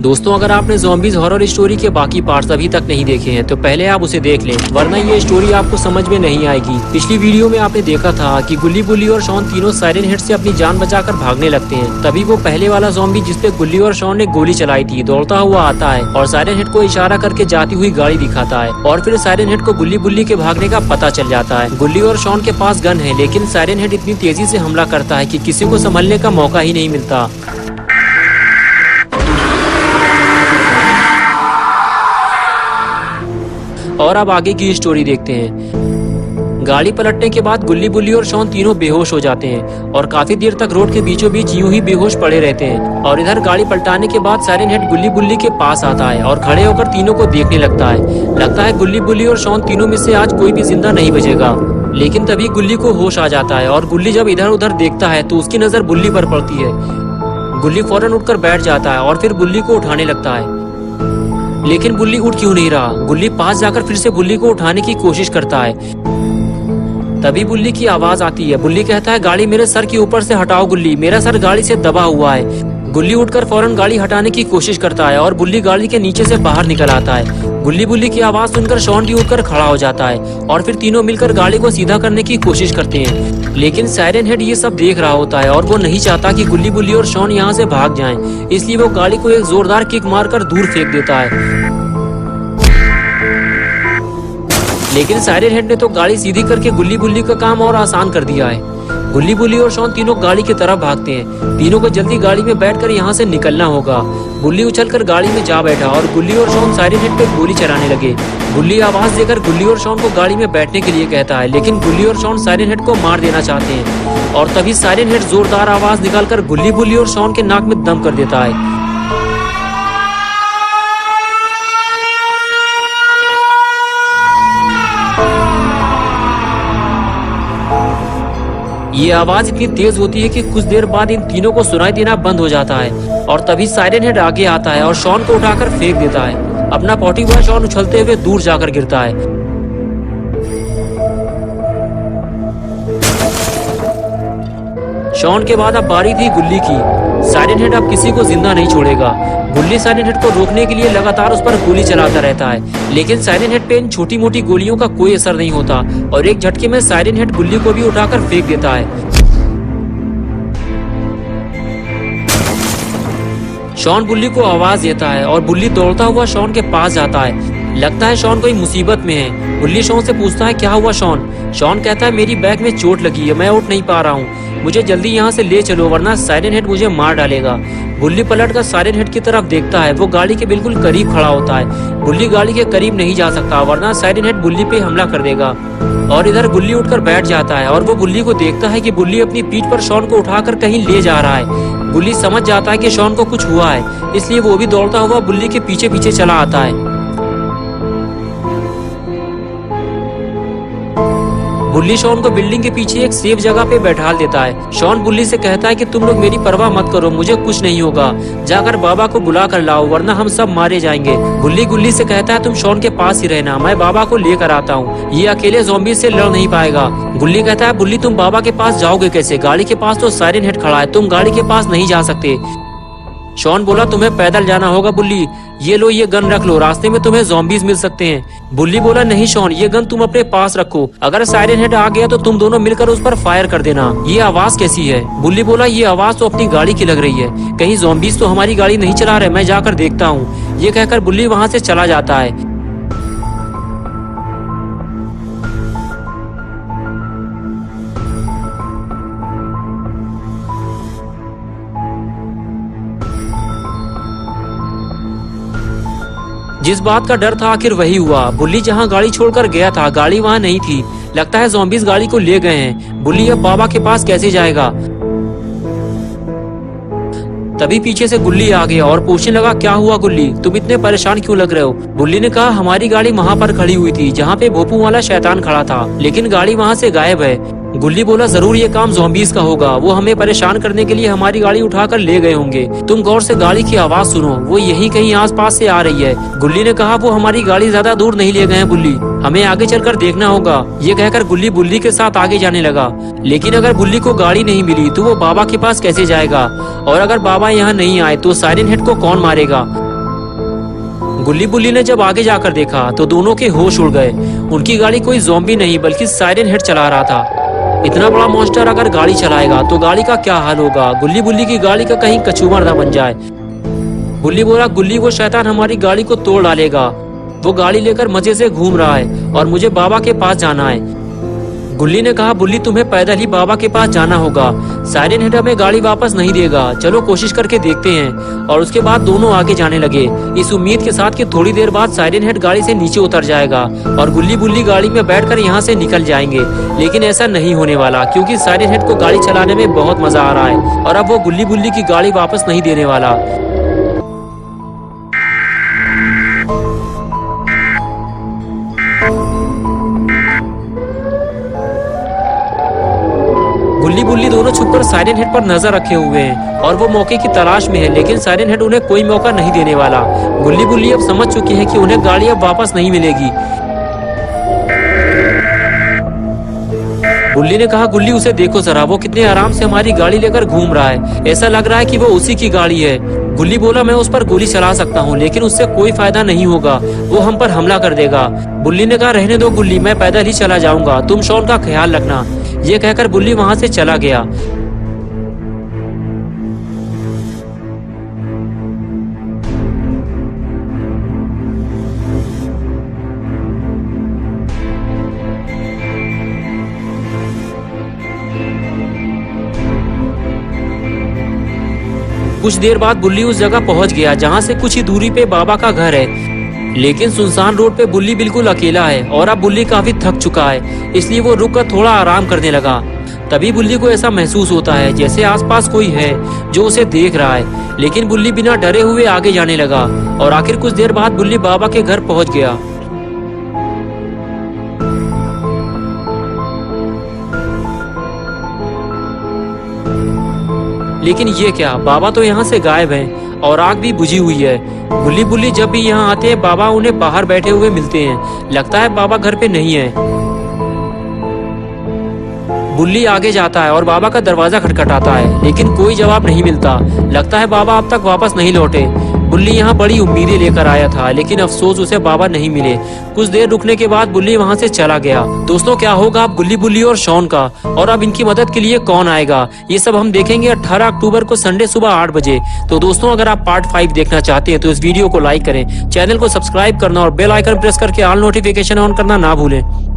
दोस्तों, अगर आपने ज़ॉम्बीज़ हॉरर स्टोरी के बाकी पार्ट्स अभी तक नहीं देखे हैं तो पहले आप उसे देख लें, वरना ये स्टोरी आपको समझ में नहीं आएगी। पिछली वीडियो में आपने देखा था कि गुल्ली, बुल्ली और शॉन तीनों साइरन हेड से अपनी जान बचाकर भागने लगते हैं। तभी वो पहले वाला ज़ॉम्बी जिसपे गुल्ली और शॉन ने गोली चलाई थी दौड़ता हुआ आता है और साइरन हेड को इशारा करके जाती हुई गाड़ी दिखाता है और फिर साइरन हेड को गुल्ली, बुल्ली के भागने का पता चल जाता है। गुल्ली और शॉन के पास गन है, लेकिन साइरन हेड इतनी तेजी से हमला करता है कि किसी को संभलने का मौका ही नहीं मिलता। और अब आगे की स्टोरी देखते हैं। गाड़ी पलटने के बाद गुल्ली, बुल्ली और शॉन तीनों बेहोश हो जाते हैं और काफी देर तक रोड के बीचों बीच यूं ही बेहोश पड़े रहते हैं। और इधर गाड़ी पलटाने के बाद साइरन हेड गुल्ली, बुल्ली के पास आता है और खड़े होकर तीनों को देखने लगता है। लगता है गुल्ली, बुल्ली और शॉन तीनों में से आज कोई भी जिंदा नहीं बचेगा। लेकिन तभी गुल्ली को होश आ जाता है और गुल्ली जब इधर उधर देखता है तो उसकी नजर बुल्ली पर पड़ती है। गुल्ली फौरन उठकर बैठ जाता है और फिर बुल्ली को उठाने लगता है, लेकिन बुल्ली उठ क्यों नहीं रहा। गुल्ली पास जाकर फिर से बुल्ली को उठाने की कोशिश करता है। तभी बुल्ली की आवाज आती है। बुल्ली कहता है, गाड़ी मेरे सर के ऊपर से हटाओ गुल्ली, मेरा सर गाड़ी से दबा हुआ है। गुल्ली उठकर फौरन गाड़ी हटाने की कोशिश करता है और बुल्ली गाड़ी के नीचे से बाहर निकल आता है। गुल्ली, बुल्ली की आवाज सुनकर शॉन भी उठकर खड़ा हो जाता है और फिर तीनों मिलकर गाड़ी को सीधा करने की कोशिश करते हैं। लेकिन साइरन हेड ये सब देख रहा होता है और वो नहीं चाहता कि गुल्ली, बुल्ली और शॉन यहाँ से भाग जाएं। इसलिए वो गाड़ी को एक जोरदार किक मारकर दूर फेंक देता है। लेकिन साइरन हेड ने तो गाड़ी सीधी करके गुल्ली, बुल्ली का काम और आसान कर दिया है। गुल्ली, बुल्ली और शॉन तीनों गाड़ी की तरफ भागते हैं। तीनों को जल्दी गाड़ी में बैठकर यहाँ से निकलना होगा। बुल्ली उछलकर गाड़ी में जा बैठा और गुल्ली और शॉन साइरन हेड पे गोली चलाने लगे। बुल्ली आवाज देकर गुल्ली और शॉन को गाड़ी में बैठने के लिए कहता है, लेकिन गुल्ली और शॉन साइरन हेड को मार देना चाहते हैं। और तभी साइरन हेड जोरदार आवाज निकालकर गुल्ली, बुल्ली और शॉन के नाक में दम कर देता है। ये आवाज इतनी तेज होती है कि कुछ देर बाद इन तीनों को सुनाई देना बंद हो जाता है और तभी साइरन हेड आगे आता है और शॉन को उठाकर फेंक देता है। अपना पॉटी हुआ शॉन उछलते हुए दूर जाकर गिरता है। शॉन के बाद अब बारी थी गुल्ली की। साइरन हेड अब किसी को जिंदा नहीं छोड़ेगा। गुल्ली साइरन हेड को रोकने के लिए लगातार उस पर गोली चलाता रहता है, लेकिन साइरन हेड पे इन छोटी मोटी गोलियों का कोई असर नहीं होता और एक झटके में साइरन हेड गुल्ली को भी उठाकर फेंक देता है। शॉन बुल्ली को आवाज देता है और बुल्ली दौड़ता हुआ शॉन के पास जाता है। लगता है शॉन कोई मुसीबत में है। बुल्ली शॉन से पूछता है, क्या हुआ शॉन? शॉन कहता है, मेरी बैक में चोट लगी है, मैं उठ नहीं पा रहा हूँ, मुझे जल्दी यहाँ से ले चलो वरना साइरन हेड मुझे मार डालेगा। बुल्ली पलटकर साइरन हेड की तरफ देखता है। वो गाड़ी के बिल्कुल करीब खड़ा होता है। बुल्ली गाड़ी के करीब नहीं जा सकता वरना साइरन हेड बुल्ली पे हमला कर देगा। और इधर बुल्ली उठकर बैठ जाता है और वो बुल्ली को देखता है कि बुल्ली अपनी पीठ पर शॉन को उठाकर कहीं ले जा रहा है। बुल्ली समझ जाता है कि शॉन को कुछ हुआ है, इसलिए वो भी दौड़ता हुआ बुल्ली के पीछे पीछे चला आता है। बुल्ली शॉन को बिल्डिंग के पीछे एक सेफ जगह पे बैठा देता है। शॉन बुल्ली से कहता है कि तुम लोग मेरी परवाह मत करो, मुझे कुछ नहीं होगा, जाकर बाबा को बुला कर लाओ वरना हम सब मारे जाएंगे। बुल्ली गुल्ली से कहता है, तुम शॉन के पास ही रहना, मैं बाबा को लेकर आता हूँ, ये अकेले ज़ॉम्बी से लड़ नहीं पाएगा। गुल्ली कहता है, बुल्ली तुम बाबा के पास जाओगे कैसे? गाड़ी के पास तो साइरन हेड खड़ा है, तुम गाड़ी के पास नहीं जा सकते। शॉन बोला, तुम्हें पैदल जाना होगा बुल्ली, ये लो ये गन रख लो, रास्ते में तुम्हें ज़ॉम्बीज़ मिल सकते हैं। बुल्ली बोला, नहीं शॉन, ये गन तुम अपने पास रखो, अगर साइरन हेड आ गया तो तुम दोनों मिलकर उस पर फायर कर देना। ये आवाज कैसी है? बुल्ली बोला, ये आवाज तो अपनी गाड़ी की लग रही है, कहीं ज़ॉम्बीज़ तो हमारी गाड़ी नहीं चला रहे, मैं जाकर देखता हूँ। ये कहकर बुल्ली वहाँ से चला जाता है। जिस बात का डर था आखिर वही हुआ। बुल्ली जहाँ गाड़ी छोड़कर गया था गाड़ी वहाँ नहीं थी। लगता है ज़ॉम्बीज़ गाड़ी को ले गए हैं। बुल्ली अब बाबा के पास कैसे जाएगा? तभी पीछे से गुल्ली आ गया और पूछने लगा, क्या हुआ गुल्ली, तुम इतने परेशान क्यों लग रहे हो? बुल्ली ने कहा, हमारी गाड़ी वहाँ पर खड़ी हुई थी जहाँ पे भोपू वाला शैतान खड़ा था, लेकिन गाड़ी वहाँ से गायब है। गुल्ली बोला, जरूर ये काम ज़ॉम्बीज़ का होगा, वो हमें परेशान करने के लिए हमारी गाड़ी उठाकर ले गए होंगे। तुम गौर से गाड़ी की आवाज सुनो, वो यहीं कहीं आसपास से आ रही है। गुल्ली ने कहा, वो हमारी गाड़ी ज्यादा दूर नहीं ले गए हैं बुल्ली, हमें आगे चलकर देखना होगा। ये कहकर गुल्ली बुल्ली के साथ आगे जाने लगा। लेकिन अगर बुल्ली को गाड़ी नहीं मिली तो वो बाबा के पास कैसे जाएगा? और अगर बाबा यहाँ नहीं आए तो साइरन हेड को कौन मारेगा? गुल्ली बुल्ली ने जब आगे जाकर देखा तो दोनों के होश उड़ गए। उनकी गाड़ी कोई ज़ॉम्बी नहीं बल्कि साइरन हेड चला रहा था। इतना बड़ा मॉन्स्टर अगर गाड़ी चलाएगा तो गाड़ी का क्या हाल होगा। गुल्ली बुल्ली की गाड़ी का कहीं कचूमर न बन जाए। बुल्ली बोला, गुल्ली वो शैतान हमारी गाड़ी को तोड़ डालेगा। वो गाड़ी लेकर मजे से घूम रहा है और मुझे बाबा के पास जाना है। गुल्ली ने कहा, बुल्ली तुम्हें पैदल ही बाबा के पास जाना होगा। साइरन हेड हमें गाड़ी वापस नहीं देगा। चलो कोशिश करके देखते हैं। और उसके बाद दोनों आगे जाने लगे, इस उम्मीद के साथ कि थोड़ी देर बाद साइरन हेड गाड़ी से नीचे उतर जाएगा और गुल्ली बुल्ली गाड़ी में बैठकर यहाँ से निकल जाएंगे। लेकिन ऐसा नहीं होने वाला, क्योंकि साइरन हेड को गाड़ी चलाने में बहुत मजा आ रहा है और अब वो गुल्ली बुल्ली की गाड़ी वापस नहीं देने वाला। गुल्ली बुल्ली दोनों छुपकर साइरन हेड पर नजर रखे हुए हैं और वो मौके की तलाश में है, लेकिन साइरन हेड उन्हें कोई मौका नहीं देने वाला। गुल्ली बुल्ली अब समझ चुकी है कि उन्हें गाड़ी अब वापस नहीं मिलेगी। गुल्ली ने कहा, गुल्ली उसे देखो जरा, वो कितने आराम से हमारी गाड़ी लेकर घूम रहा है। ऐसा लग रहा है कि वो उसी की गाड़ी है। गुल्ली बोला, मैं उस पर गोली चला सकता हूँ लेकिन उससे कोई फायदा नहीं होगा, वो हम पर हमला कर देगा। बुल्ली ने कहा, रहने दो गुल्ली, मैं पैदल ही चला जाऊंगा, तुम शॉन का ख्याल रखना। ये कहकर बुल्ली वहां से चला गया। कुछ देर बाद बुल्ली उस जगह पहुंच गया जहां से कुछ ही दूरी पे बाबा का घर है। लेकिन सुनसान रोड पे बुल्ली बिल्कुल अकेला है और अब बुल्ली काफी थक चुका है, इसलिए वो रुक कर थोड़ा आराम करने लगा। तभी बुल्ली को ऐसा महसूस होता है जैसे आसपास कोई है जो उसे देख रहा है। लेकिन बुल्ली बिना डरे हुए आगे जाने लगा और आखिर कुछ देर बाद बुल्ली बाबा के घर पहुंच गया। लेकिन ये क्या, बाबा तो यहाँ से गायब हैं और आग भी बुझी हुई है। गुल्ली बुल्ली जब भी यहाँ आते हैं बाबा उन्हें बाहर बैठे हुए मिलते हैं। लगता है बाबा घर पे नहीं है। बुल्ली आगे जाता है और बाबा का दरवाजा खटखटाता है, लेकिन कोई जवाब नहीं मिलता। लगता है बाबा अब तक वापस नहीं लौटे। बुल्ली यहाँ बड़ी उम्मीदें लेकर आया था, लेकिन अफसोस उसे बाबा नहीं मिले। कुछ देर रुकने के बाद बुल्ली वहाँ से चला गया। दोस्तों, क्या होगा अब गुल्ली बुल्ली और शॉन का, और अब इनकी मदद के लिए कौन आएगा, ये सब हम देखेंगे 18 अक्टूबर को संडे सुबह 8 बजे। तो दोस्तों, अगर आप पार्ट 5 देखना चाहते हैं तो इस वीडियो को लाइक करें, चैनल को सब्सक्राइब करना और बेल आइकन प्रेस करके ऑल नोटिफिकेशन ऑन करना ना भूलें।